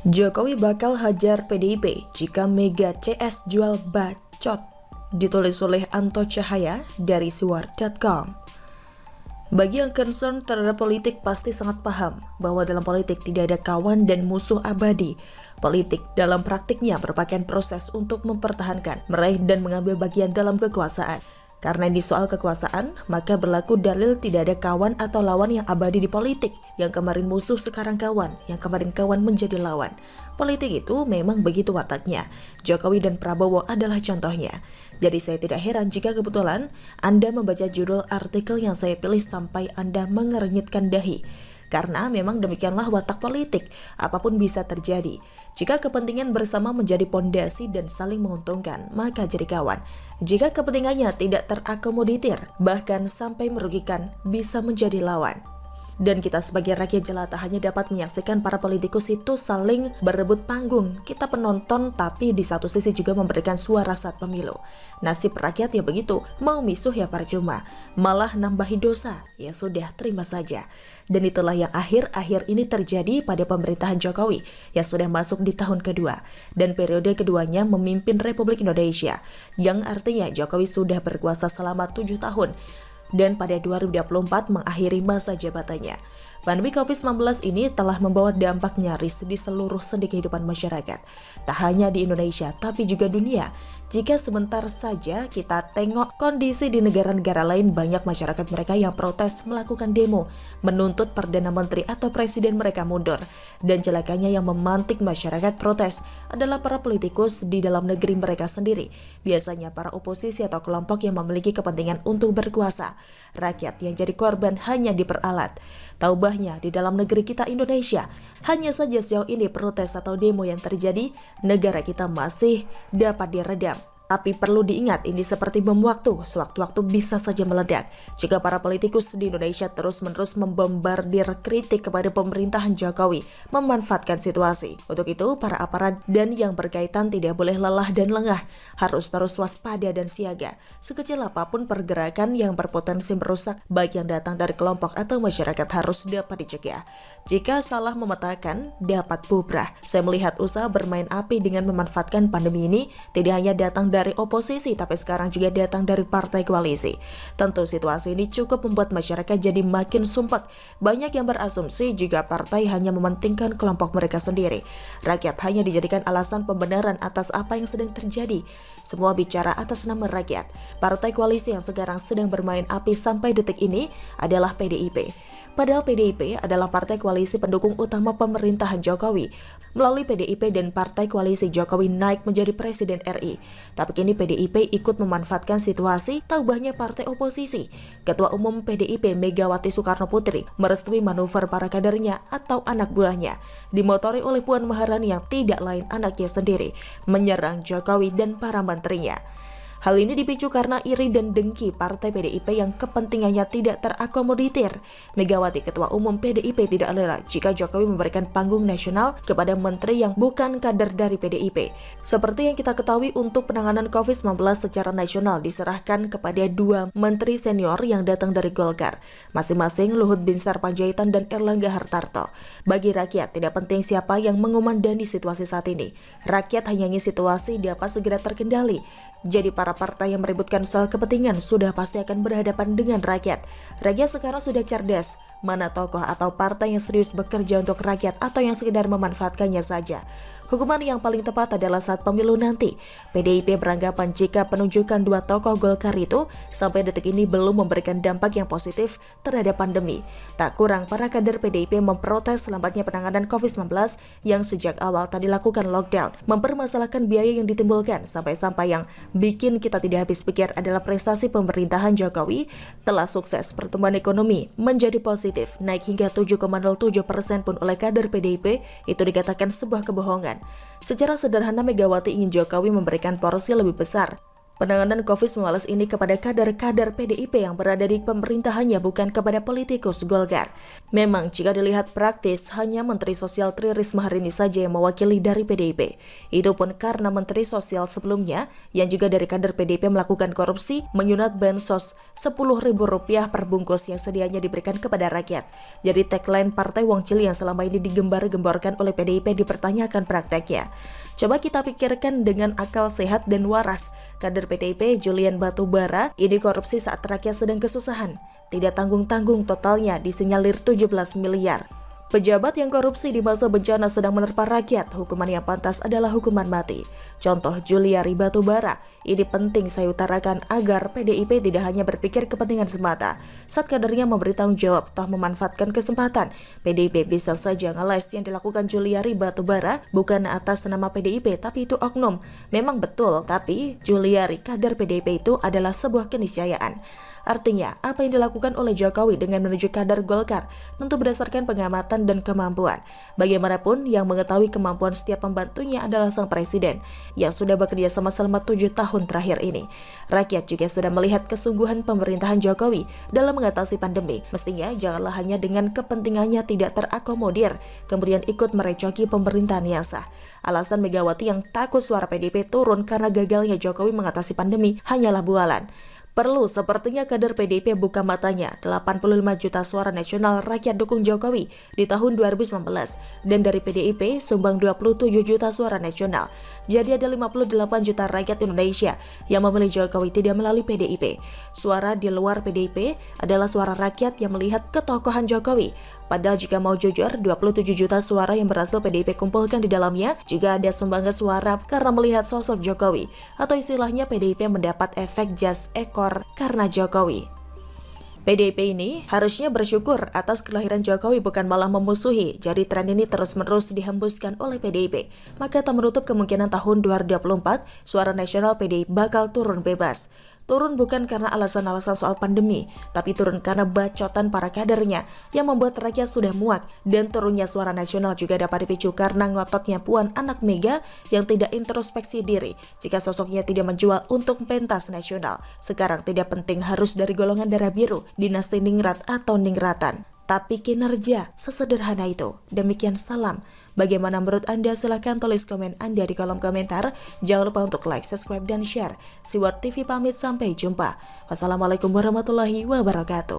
Jokowi bakal hajar PDIP jika Mega CS jual bacot, ditulis oleh Anto Cahaya dari siwar.com. Bagi yang concern terhadap politik pasti sangat paham bahwa dalam politik tidak ada kawan dan musuh abadi. Politik dalam praktiknya merupakan proses untuk mempertahankan, meraih dan mengambil bagian dalam kekuasaan. Karena ini soal kekuasaan, maka berlaku dalil tidak ada kawan atau lawan yang abadi di politik. Yang kemarin musuh sekarang kawan, yang kemarin kawan menjadi lawan. Politik itu memang begitu wataknya. Jokowi dan Prabowo adalah contohnya. Jadi saya tidak heran jika kebetulan Anda membaca judul artikel yang saya pilih sampai Anda mengernyitkan dahi. Karena memang demikianlah watak politik, apapun bisa terjadi. Jika kepentingan bersama menjadi pondasi dan saling menguntungkan, maka jadi kawan. Jika kepentingannya tidak terakomodir, bahkan sampai merugikan, bisa menjadi lawan. Dan kita sebagai rakyat jelata hanya dapat menyaksikan para politikus itu saling berebut panggung. Kita penonton tapi di satu sisi juga memberikan suara saat pemilu. Nasib rakyat ya begitu, mau misuh ya percuma. Malah nambahi dosa, ya sudah terima saja. Dan itulah yang akhir-akhir ini terjadi pada pemerintahan Jokowi yang sudah masuk di tahun kedua. Dan periode keduanya memimpin Republik Indonesia. Yang artinya Jokowi sudah berkuasa selama 7 tahun. Dan pada 2024 mengakhiri masa jabatannya. Pandemi COVID-19 ini telah membawa dampak nyaris di seluruh sendi kehidupan masyarakat. Tak hanya di Indonesia, tapi juga dunia. Jika sebentar saja kita tengok kondisi di negara-negara lain, banyak masyarakat mereka yang protes melakukan demo, menuntut Perdana Menteri atau Presiden mereka mundur. Dan celakanya yang memantik masyarakat protes adalah para politikus di dalam negeri mereka sendiri. Biasanya para oposisi atau kelompok yang memiliki kepentingan untuk berkuasa. Rakyat yang jadi korban hanya diperalat. Taubahnya di dalam negeri kita Indonesia, hanya saja sejauh ini protes atau demo yang terjadi, negara kita masih dapat diredam. Tapi perlu diingat, ini seperti bom waktu, sewaktu-waktu bisa saja meledak. Jika para politikus di Indonesia terus-menerus membombardir kritik kepada pemerintahan Jokowi, memanfaatkan situasi. Untuk itu, para aparat dan yang berkaitan tidak boleh lelah dan lengah, harus terus waspada dan siaga. Sekecil apapun pergerakan yang berpotensi merusak, baik yang datang dari kelompok atau masyarakat harus dapat dicegah. Jika salah memetakan, dapat bubrah. Saya melihat usaha bermain api dengan memanfaatkan pandemi ini, tidak hanya datang dari oposisi, tapi sekarang juga datang dari partai koalisi. Tentu situasi ini cukup membuat masyarakat jadi makin sumpek. Banyak yang berasumsi jika partai hanya mementingkan kelompok mereka sendiri. Rakyat hanya dijadikan alasan pembenaran atas apa yang sedang terjadi. Semua bicara atas nama rakyat. Partai koalisi yang sekarang sedang bermain api sampai detik ini adalah PDIP. Padahal PDIP adalah partai koalisi pendukung utama pemerintahan Jokowi. Melalui PDIP dan partai koalisi Jokowi naik menjadi Presiden RI. Tapi kini PDIP ikut memanfaatkan situasi taubahnya partai oposisi. Ketua Umum PDIP Megawati Soekarno Putri merestui manuver para kadernya atau anak buahnya. Dimotori oleh Puan Maharani yang tidak lain anaknya sendiri, menyerang Jokowi dan para menterinya. Hal ini dipicu karena iri dan dengki partai PDIP yang kepentingannya tidak terakomodir. Megawati Ketua Umum PDIP tidak rela jika Jokowi memberikan panggung nasional kepada menteri yang bukan kader dari PDIP. Seperti yang kita ketahui, untuk penanganan COVID-19 secara nasional diserahkan kepada 2 menteri senior yang datang dari Golkar, masing-masing Luhut Binsar Panjaitan dan Erlangga Hartarto. Bagi rakyat tidak penting siapa yang mengomandani situasi saat ini. Rakyat hanya ingin situasi dapat segera terkendali. Jadi para partai yang meributkan soal kepentingan sudah pasti akan berhadapan dengan rakyat. Rakyat sekarang sudah cerdas, mana tokoh atau partai yang serius bekerja untuk rakyat atau yang sekedar memanfaatkannya saja. Hukuman yang paling tepat adalah saat pemilu nanti. PDIP beranggapan jika penunjukan 2 tokoh Golkar itu sampai detik ini belum memberikan dampak yang positif terhadap pandemi. Tak kurang para kader PDIP memprotes lambatnya penanganan COVID-19 yang sejak awal tak dilakukan lockdown, mempermasalahkan biaya yang ditimbulkan, sampai-sampai yang bikin kita tidak habis pikir adalah prestasi pemerintahan Jokowi telah sukses pertumbuhan ekonomi menjadi positif, naik hingga 7,07% pun oleh kader PDIP itu dikatakan sebuah kebohongan. Secara sederhana, Megawati ingin Jokowi memberikan porsi lebih besar penanganan COVID-19 ini kepada kader-kader PDIP yang berada di pemerintahannya, bukan kepada politikus Golkar. Memang jika dilihat praktis, hanya Menteri Sosial Tri Risma hari ini saja yang mewakili dari PDIP. Itu pun karena Menteri Sosial sebelumnya, yang juga dari kader PDIP melakukan korupsi, menyunat bansos Rp10.000 per bungkus yang sedianya diberikan kepada rakyat. Jadi tagline Partai Wong Cili yang selama ini digembar-gemborkan oleh PDIP dipertanyakan prakteknya. Coba kita pikirkan dengan akal sehat dan waras. Kader PDIP Julian Batubara ini korupsi saat rakyat sedang kesusahan. Tidak tanggung-tanggung totalnya disinyalir 17 miliar. Pejabat yang korupsi di masa bencana sedang menerpa rakyat, hukuman yang pantas adalah hukuman mati. Contoh Juliari Batubara, ini penting saya utarakan agar PDIP tidak hanya berpikir kepentingan semata. Saat kadernya memberi tanggung jawab, toh memanfaatkan kesempatan. PDIP bisa saja ngeles yang dilakukan Juliari Batubara bukan atas nama PDIP, tapi itu oknum. Memang betul, tapi Juliari kader PDIP itu adalah sebuah keniscayaan. Artinya, apa yang dilakukan oleh Jokowi dengan menuju kader Golkar tentu berdasarkan pengamatan dan kemampuan. Bagaimanapun, yang mengetahui kemampuan setiap pembantunya adalah sang presiden yang sudah bekerja sama selama 7 tahun terakhir ini. Rakyat juga sudah melihat kesungguhan pemerintahan Jokowi dalam mengatasi pandemi. Mestinya janganlah hanya dengan kepentingannya tidak terakomodir, kemudian ikut merecoki pemerintahan yang sah. Alasan Megawati yang takut suara PDIP turun karena gagalnya Jokowi mengatasi pandemi hanyalah bualan. Perlu sepertinya kader PDIP buka matanya. 85 juta suara nasional rakyat dukung Jokowi di tahun 2019 dan dari PDIP sumbang 27 juta suara nasional. Jadi ada 58 juta rakyat Indonesia yang memilih Jokowi tidak melalui PDIP. Suara di luar PDIP adalah suara rakyat yang melihat ketokohan Jokowi. Padahal jika mau jujur, 27 juta suara yang berhasil PDIP kumpulkan di dalamnya juga ada sumbangan suara karena melihat sosok Jokowi, atau istilahnya PDIP mendapat efek jas ekor karena Jokowi. PDIP ini harusnya bersyukur atas kelahiran Jokowi bukan malah memusuhi. Jadi tren ini terus-menerus dihembuskan oleh PDIP. Maka tak menutup kemungkinan tahun 2024 suara nasional PDIP bakal turun bebas. Turun bukan karena alasan-alasan soal pandemi, tapi turun karena bacotan para kadernya yang membuat rakyat sudah muak. Dan turunnya suara nasional juga dapat dipicu karena ngototnya Puan anak Mega yang tidak introspeksi diri jika sosoknya tidak menjual untuk pentas nasional. Sekarang tidak penting harus dari golongan darah biru, dinasti ningrat atau ningratan, tapi kinerja sesederhana itu. Demikian salam. Bagaimana menurut Anda? Silahkan tulis komen Anda di kolom komentar. Jangan lupa untuk like, subscribe, dan share. Siwar TV pamit, sampai jumpa. Wassalamualaikum warahmatullahi wabarakatuh.